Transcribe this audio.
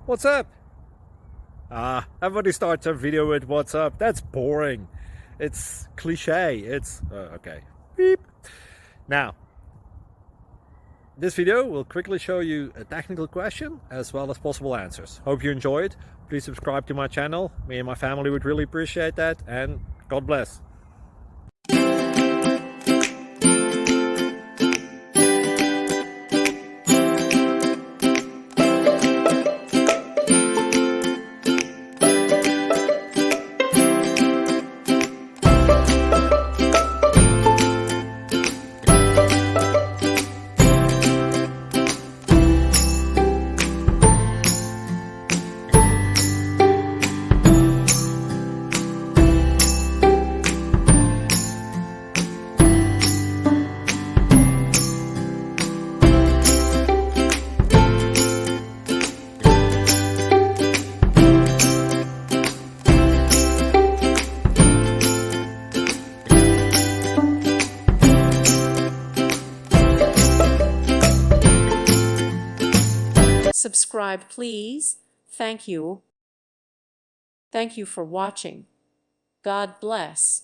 What's up? Everybody starts a video with what's up. That's boring. It's cliche. It's okay. Beep. Now, this video will quickly show you a technical question as well as possible answers. Hope you enjoy it. Please subscribe to my channel. Me and my family would really appreciate that, and God bless. Subscribe, please. Thank you. Thank you for watching. God bless.